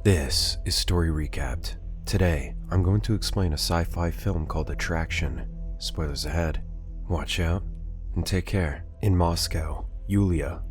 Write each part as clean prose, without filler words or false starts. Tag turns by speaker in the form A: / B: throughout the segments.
A: This is Story Recapped. Today, I'm going to explain a sci-fi film called Attraction. Spoilers ahead. Watch out, and take care. In Moscow, Yulia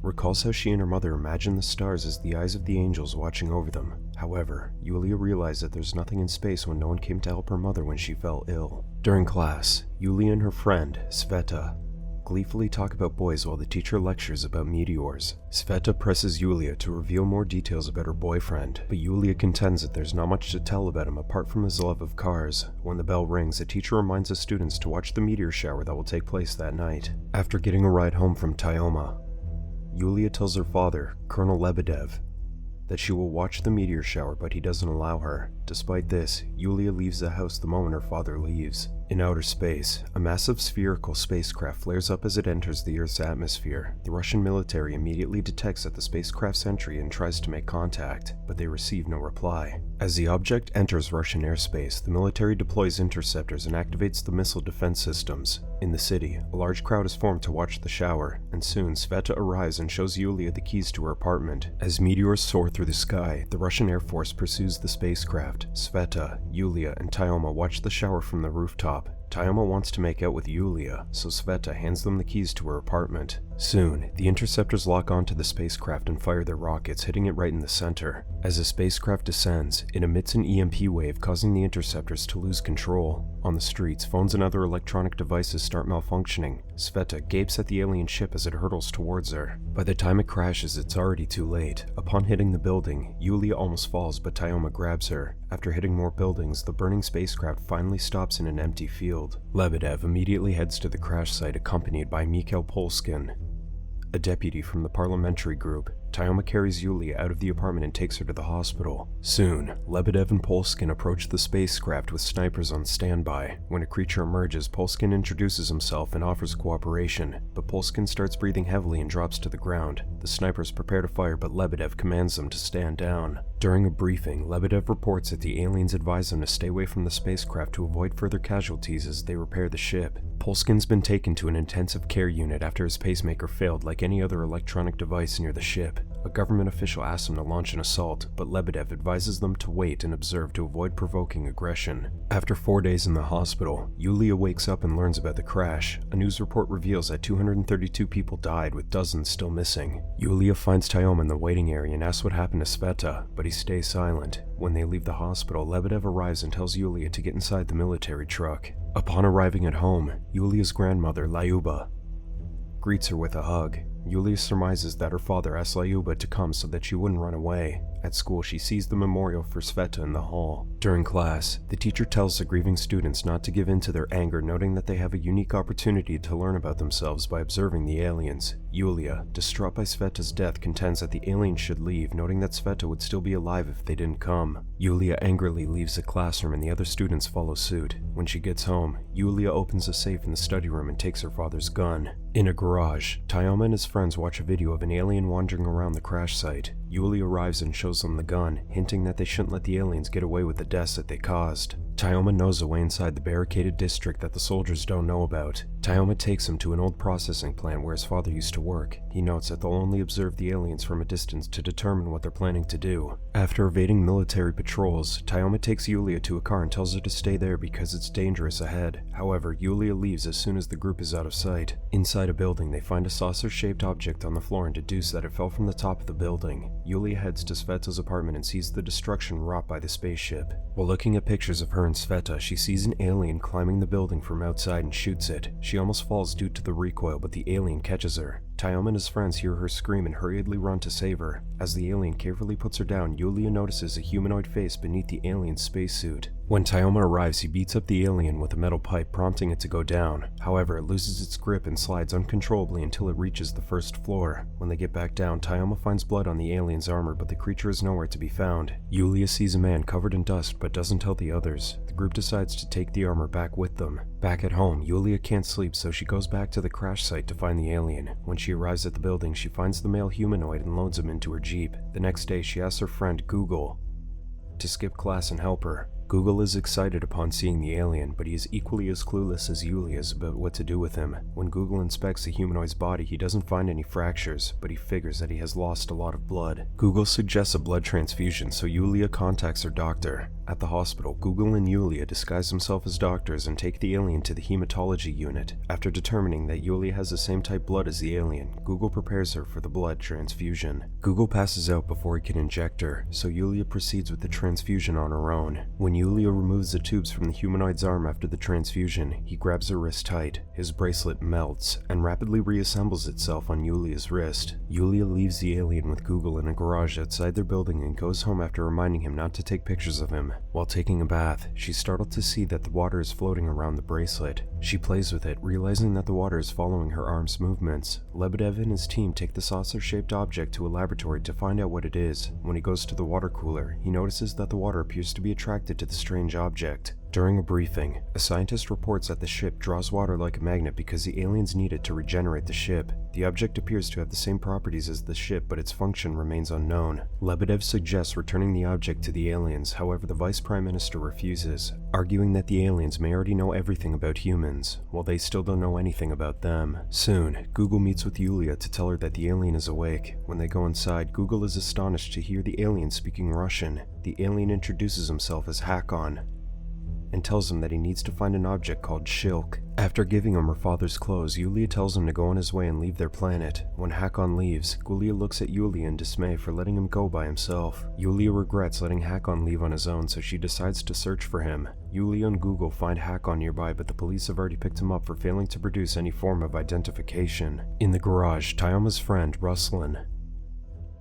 A: recalls how she and her mother imagined the stars as the eyes of the angels watching over them. However, Yulia realized that there's nothing in space when no one came to help her mother when she fell ill. During class, Yulia and her friend, Sveta, gleefully talk about boys while the teacher lectures about meteors. Sveta presses Yulia to reveal more details about her boyfriend, but Yulia contends that there's not much to tell about him apart from his love of cars. When the bell rings, the teacher reminds the students to watch the meteor shower that will take place that night. After getting a ride home from Tyoma, Yulia tells her father, Colonel Lebedev, that she will watch the meteor shower, but he doesn't allow her. Despite this, Yulia leaves the house the moment her father leaves. In outer space, a massive spherical spacecraft flares up as it enters the Earth's atmosphere. The Russian military immediately detects at the spacecraft's entry and tries to make contact, but they receive no reply. As the object enters Russian airspace, the military deploys interceptors and activates the missile defense systems. In the city, a large crowd is formed to watch the shower, and soon Sveta arrives and shows Yulia the keys to her apartment. As meteors soar through the sky, the Russian Air Force pursues the spacecraft. Sveta, Yulia, and Tyoma watch the shower from the rooftop. Tyoma wants to make out with Yulia, so Sveta hands them the keys to her apartment. Soon, the interceptors lock onto the spacecraft and fire their rockets, hitting it right in the center. As the spacecraft descends, it emits an EMP wave, causing the interceptors to lose control. On the streets, phones and other electronic devices start malfunctioning. Sveta gapes at the alien ship as it hurtles towards her. By the time it crashes, it's already too late. Upon hitting the building, Yulia almost falls, but Tyoma grabs her. After hitting more buildings, the burning spacecraft finally stops in an empty field. Lebedev immediately heads to the crash site, accompanied by Mikhail Polskin, a deputy from the parliamentary group. Tyoma carries Yulia out of the apartment and takes her to the hospital. Soon, Lebedev and Polskin approach the spacecraft with snipers on standby. When a creature emerges, Polskin introduces himself and offers cooperation, but Polskin starts breathing heavily and drops to the ground. The snipers prepare to fire, but Lebedev commands them to stand down. During a briefing, Lebedev reports that the aliens advise them to stay away from the spacecraft to avoid further casualties as they repair the ship. Polskin's been taken to an intensive care unit after his pacemaker failed like any other electronic device near the ship. A government official asks him to launch an assault, but Lebedev advises them to wait and observe to avoid provoking aggression. After 4 days in the hospital, Yulia wakes up and learns about the crash. A news report reveals that 232 people died, with dozens still missing. Yulia finds Tyoma in the waiting area and asks what happened to Sveta, but he stays silent. When they leave the hospital, Lebedev arrives and tells Yulia to get inside the military truck. Upon arriving at home, Yulia's grandmother, Lyuba, greets her with a hug. Yulia surmises that her father asked Lyuba to come so that she wouldn't run away. At school, she sees the memorial for Sveta in the hall. During class, the teacher tells the grieving students not to give in to their anger, noting that they have a unique opportunity to learn about themselves by observing the aliens. Yulia, distraught by Sveta's death, contends that the aliens should leave, noting that Sveta would still be alive if they didn't come. Yulia angrily leaves the classroom and the other students follow suit. When she gets home, Yulia opens a safe in the study room and takes her father's gun. In a garage, Tyoma and his friends watch a video of an alien wandering around the crash site. Yulia arrives and shows them the gun, hinting that they shouldn't let the aliens get away with the deaths that they caused. Tyoma knows a way inside the barricaded district that the soldiers don't know about. Tyoma takes him to an old processing plant where his father used to work. He notes that they'll only observe the aliens from a distance to determine what they're planning to do. After evading military patrols, Tyoma takes Yulia to a car and tells her to stay there because it's dangerous ahead. However, Yulia leaves as soon as the group is out of sight. Inside a building, they find a saucer-shaped object on the floor and deduce that it fell from the top of the building. Yulia heads to Sveta's apartment and sees the destruction wrought by the spaceship. While looking at pictures of her and Sveta, she sees an alien climbing the building from outside and shoots it. She almost falls due to the recoil, but the alien catches her. Tyoma and his friends hear her scream and hurriedly run to save her. As the alien carefully puts her down, Yulia notices a humanoid face beneath the alien's spacesuit. When Tyoma arrives, he beats up the alien with a metal pipe, prompting it to go down. However, it loses its grip and slides uncontrollably until it reaches the first floor. When they get back down, Tyoma finds blood on the alien's armor, but the creature is nowhere to be found. Yulia sees a man covered in dust, but doesn't tell the others. The group decides to take the armor back with them. Back at home, Yulia can't sleep, so she goes back to the crash site to find the alien. When she arrives at the building, she finds the male humanoid and loads him into her jeep. The next day, she asks her friend Google to skip class and help her. Google is excited upon seeing the alien, but he is equally as clueless as Yulia is about what to do with him. When Google inspects the humanoid's body, he doesn't find any fractures, but he figures that he has lost a lot of blood. Google suggests a blood transfusion, so Yulia contacts her doctor. At the hospital, Google and Yulia disguise themselves as doctors and take the alien to the hematology unit. After determining that Yulia has the same type blood as the alien, Google prepares her for the blood transfusion. Google passes out before he can inject her, so Yulia proceeds with the transfusion on her own. When Yulia removes the tubes from the humanoid's arm after the transfusion, he grabs her wrist tight, his bracelet melts, and rapidly reassembles itself on Yulia's wrist. Yulia leaves the alien with Google in a garage outside their building and goes home after reminding him not to take pictures of him. While taking a bath, she's startled to see that the water is floating around the bracelet. She plays with it, realizing that the water is following her arm's movements. Lebedev and his team take the saucer-shaped object to a laboratory to find out what it is. When he goes to the water cooler, he notices that the water appears to be attracted to the strange object. During a briefing, a scientist reports that the ship draws water like a magnet because the aliens need it to regenerate the ship. The object appears to have the same properties as the ship, but its function remains unknown. Lebedev suggests returning the object to the aliens, however the Vice Prime Minister refuses, arguing that the aliens may already know everything about humans, while they still don't know anything about them. Soon, Google meets with Yulia to tell her that the alien is awake. When they go inside, Google is astonished to hear the alien speaking Russian. The alien introduces himself as Hakon and tells him that he needs to find an object called Shilk. After giving him her father's clothes, Yulia tells him to go on his way and leave their planet. When Hakon leaves, Yulia looks at Yulia in dismay for letting him go by himself. Yulia regrets letting Hakon leave on his own, so she decides to search for him. Yulia and Google find Hakon nearby, but the police have already picked him up for failing to produce any form of identification. In the garage, Tyoma's friend, Ruslan,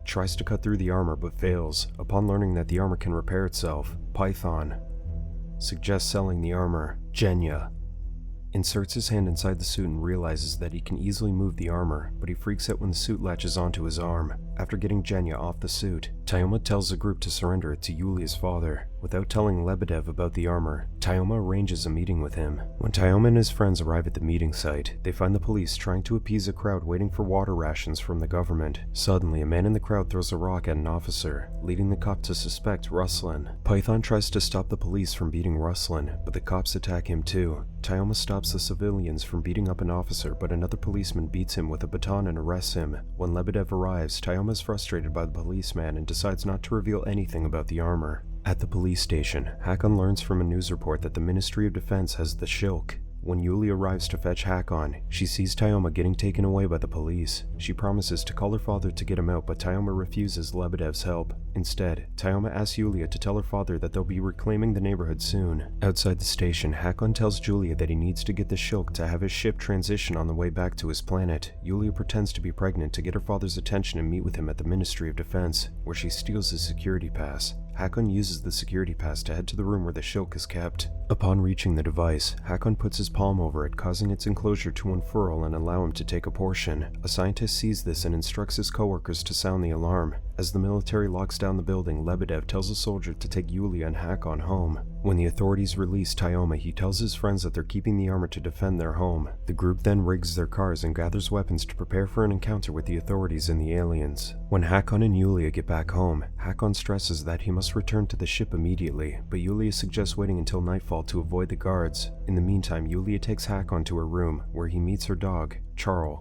A: tries to cut through the armor but fails. Upon learning that the armor can repair itself, Python suggests selling the armor. Genya inserts his hand inside the suit and realizes that he can easily move the armor, but he freaks out when the suit latches onto his arm. After getting Genya off the suit, Tyoma tells the group to surrender it to Yulia's father. Without telling Lebedev about the armor, Tyoma arranges a meeting with him. When Tyoma and his friends arrive at the meeting site, they find the police trying to appease a crowd waiting for water rations from the government. Suddenly, a man in the crowd throws a rock at an officer, leading the cop to suspect Ruslan. Python tries to stop the police from beating Ruslan, but the cops attack him too. Tyoma stops the civilians from beating up an officer, but another policeman beats him with a baton and arrests him. When Lebedev arrives, Tyoma is frustrated by the policeman and decides not to reveal anything about the armor. At the police station, Hakon learns from a news report that the Ministry of Defense has the Shilk. When Yulia arrives to fetch Hakon, she sees Tyoma getting taken away by the police. She promises to call her father to get him out, but Tyoma refuses Lebedev's help. Instead, Tyoma asks Yulia to tell her father that they'll be reclaiming the neighborhood soon. Outside the station, Hakon tells Yulia that he needs to get the Shilk to have his ship transition on the way back to his planet. Yulia pretends to be pregnant to get her father's attention and meet with him at the Ministry of Defense, where she steals his security pass. Hakon uses the security pass to head to the room where the Shilk is kept. Upon reaching the device, Hakon puts his palm over it, causing its enclosure to unfurl and allow him to take a portion. A scientist sees this and instructs his coworkers to sound the alarm. As the military locks down the building, Lebedev tells a soldier to take Yulia and Hakon home. When the authorities release Tyoma, he tells his friends that they're keeping the armor to defend their home. The group then rigs their cars and gathers weapons to prepare for an encounter with the authorities and the aliens. When Hakon and Yulia get back home, Hakon stresses that he must return to the ship immediately, but Yulia suggests waiting until nightfall to avoid the guards. In the meantime, Yulia takes Hakon to her room, where he meets her dog, Charles.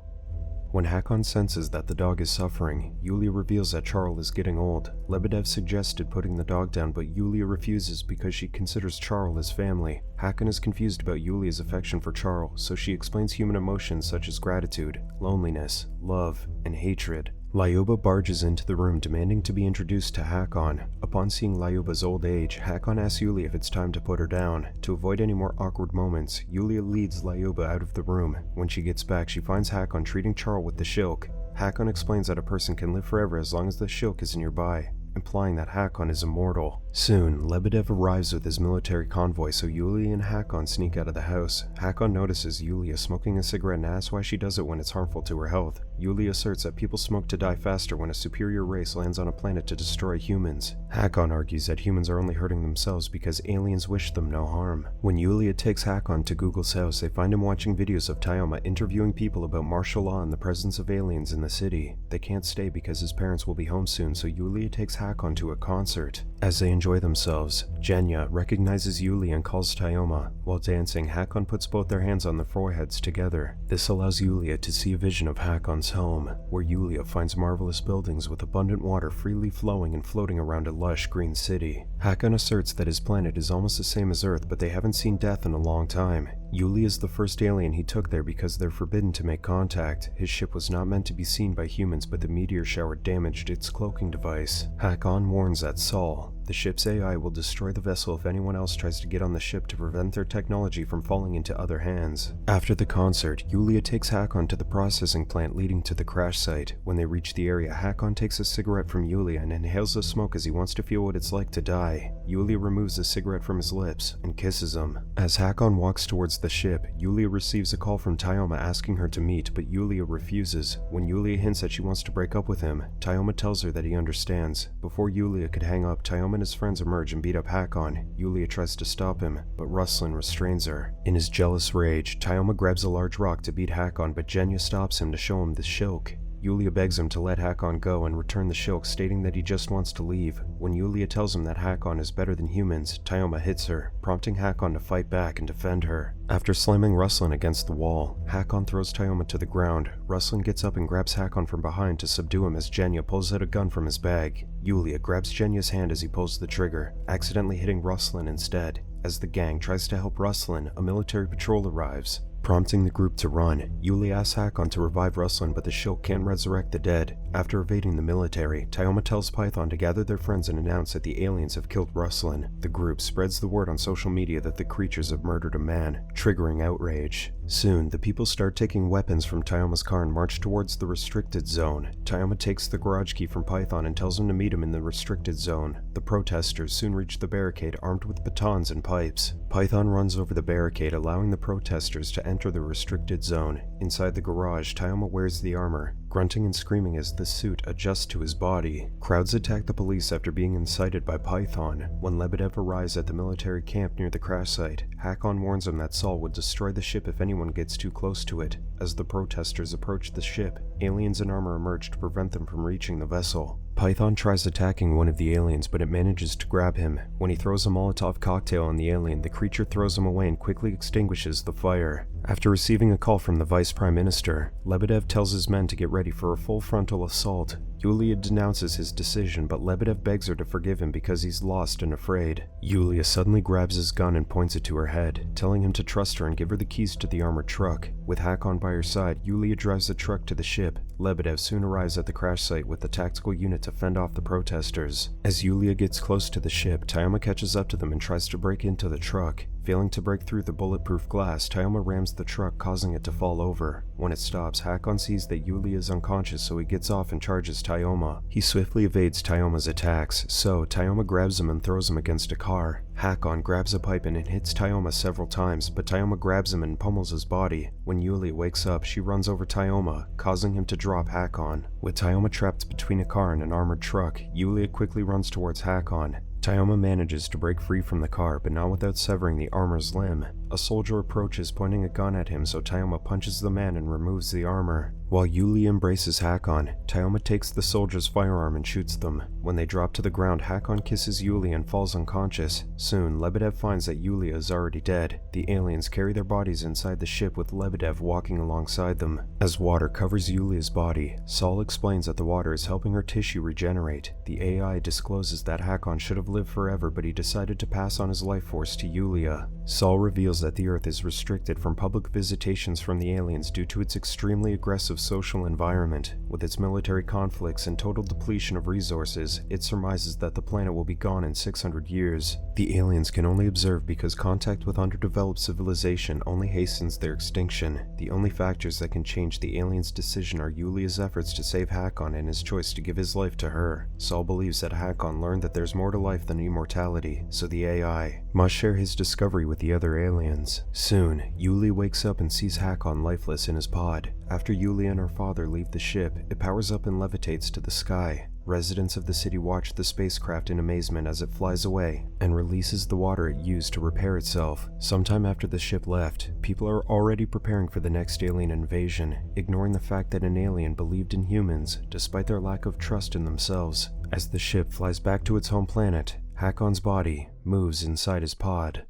A: When Hakon senses that the dog is suffering, Yulia reveals that Charles is getting old. Lebedev suggested putting the dog down, but Yulia refuses because she considers Charles as family. Hakon is confused about Yulia's affection for Charles, so she explains human emotions such as gratitude, loneliness, love, and hatred. Lyuba barges into the room demanding to be introduced to Hakon. Upon seeing Lyuba's old age, Hakon asks Yulia if it's time to put her down. To avoid any more awkward moments, Yulia leads Lyuba out of the room. When she gets back, she finds Hakon treating Charles with the Shilk. Hakon explains that a person can live forever as long as the Shilk is nearby, implying that Hakon is immortal. Soon, Lebedev arrives with his military convoy, so Yulia and Hakon sneak out of the house. Hakon notices Yulia smoking a cigarette and asks why she does it when it's harmful to her health. Yulia asserts that people smoke to die faster when a superior race lands on a planet to destroy humans. Hakon argues that humans are only hurting themselves because aliens wish them no harm. When Yulia takes Hakon to Google's house, they find him watching videos of Tyoma interviewing people about martial law and the presence of aliens in the city. They can't stay because his parents will be home soon, so Yulia takes Hakon to a concert. As they enjoy themselves, Genya recognizes Yulia and calls Tayoma. While dancing, Hakon puts both their hands on their foreheads together. This allows Yulia to see a vision of Hakon's home, where Yulia finds marvelous buildings with abundant water freely flowing and floating around a lush green city. Hakon asserts that his planet is almost the same as Earth, but they haven't seen death in a long time. Yulia is the first alien he took there because they're forbidden to make contact. His ship was not meant to be seen by humans, but the meteor shower damaged its cloaking device. Hakon warns that Saul, the ship's AI, will destroy the vessel if anyone else tries to get on the ship to prevent their technology from falling into other hands. After the concert, Yulia takes Hakon to the processing plant leading to the crash site. When they reach the area, Hakon takes a cigarette from Yulia and inhales the smoke as he wants to feel what it's like to die. Yulia removes the cigarette from his lips and kisses him. As Hakon walks towards the ship, Yulia receives a call from Tayoma asking her to meet, but Yulia refuses. When Yulia hints that she wants to break up with him, Tayoma tells her that he understands. Before Yulia could hang up, Tayoma and his friends emerge and beat up Hakon. Yulia tries to stop him, but Ruslan restrains her. In his jealous rage, Tayoma grabs a large rock to beat Hakon, but Genya stops him to show him the shilk. Yulia begs him to let Hakon go and return the shilk, stating that he just wants to leave. When Yulia tells him that Hakon is better than humans, Tayoma hits her, prompting Hakon to fight back and defend her. After slamming Ruslan against the wall, Hakon throws Tayoma to the ground. Ruslan gets up and grabs Hakon from behind to subdue him as Genya pulls out a gun from his bag. Yulia grabs Genya's hand as he pulls the trigger, accidentally hitting Ruslan instead. As the gang tries to help Ruslan, a military patrol arrives, prompting the group to run. Yulia asks Hakon to revive Ruslan, but the shilk can't resurrect the dead. After evading the military, Tayoma tells Python to gather their friends and announce that the aliens have killed Ruslan. The group spreads the word on social media that the creatures have murdered a man, triggering outrage. Soon, the people start taking weapons from Tayoma's car and march towards the restricted zone. Tayoma takes the garage key from Python and tells him to meet him in the restricted zone. The protesters soon reach the barricade armed with batons and pipes. Python runs over the barricade, allowing the protesters to enter the restricted zone. Inside the garage, Tayoma wears the armor, grunting and screaming as the suit adjusts to his body. Crowds attack the police after being incited by Python. When Lebedev arrives at the military camp near the crash site, Hakon warns him that Saul would destroy the ship if anyone gets too close to it. As the protesters approach the ship, aliens in armor emerge to prevent them from reaching the vessel. Python tries attacking one of the aliens, but it manages to grab him. When he throws a Molotov cocktail on the alien, the creature throws him away and quickly extinguishes the fire. After receiving a call from the Vice Prime Minister, Lebedev tells his men to get ready for a full frontal assault. Yulia denounces his decision, but Lebedev begs her to forgive him because he's lost and afraid. Yulia suddenly grabs his gun and points it to her head, telling him to trust her and give her the keys to the armored truck. With Hakon by her side, Yulia drives the truck to the ship. Lebedev soon arrives at the crash site with the tactical unit to fend off the protesters. As Yulia gets close to the ship, Tayoma catches up to them and tries to break into the truck. Failing to break through the bulletproof glass, Tayoma rams the truck, causing it to fall over. When it stops, Hakon sees that Yulia is unconscious, so he gets off and charges Tayoma. He swiftly evades Tayoma's attacks, so Tayoma grabs him and throws him against a car. Hakon grabs a pipe and hits Tayoma several times, but Tayoma grabs him and pummels his body. When Yulia wakes up, she runs over Tayoma, causing him to drop Hakon. With Tayoma trapped between a car and an armored truck, Yulia quickly runs towards Hakon. Tayoma manages to break free from the car, but not without severing the armor's limb. A soldier approaches, pointing a gun at him, so Tayoma punches the man and removes the armor. While Yulia embraces Hakon, Tayoma takes the soldier's firearm and shoots them. When they drop to the ground, Hakon kisses Yulia and falls unconscious. Soon, Lebedev finds that Yulia is already dead. The aliens carry their bodies inside the ship with Lebedev walking alongside them. As water covers Yulia's body, Saul explains that the water is helping her tissue regenerate. The AI discloses that Hakon should have lived forever, but he decided to pass on his life force to Yulia. Saul reveals that the Earth is restricted from public visitations from the aliens due to its extremely aggressive social environment. With its military conflicts and total depletion of resources, it surmises that the planet will be gone in 600 years. The aliens can only observe because contact with underdeveloped civilization only hastens their extinction. The only factors that can change the aliens' decision are Yulia's efforts to save Hakon and his choice to give his life to her. Saul believes that Hakon learned that there's more to life than immortality, so the AI must share his discovery with the other aliens. Soon, Yulia wakes up and sees Hakon lifeless in his pod. After Yulia and her father leave the ship, it powers up and levitates to the sky. Residents of the city watch the spacecraft in amazement as it flies away and releases the water it used to repair itself. Sometime after the ship left, people are already preparing for the next alien invasion, ignoring the fact that an alien believed in humans despite their lack of trust in themselves. As the ship flies back to its home planet, Hakon's body moves inside his pod.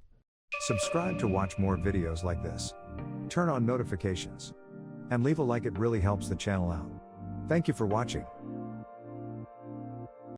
B: Subscribe to watch more videos like this. Turn on notifications. And leave a like, it really helps the channel out. Thank you for watching.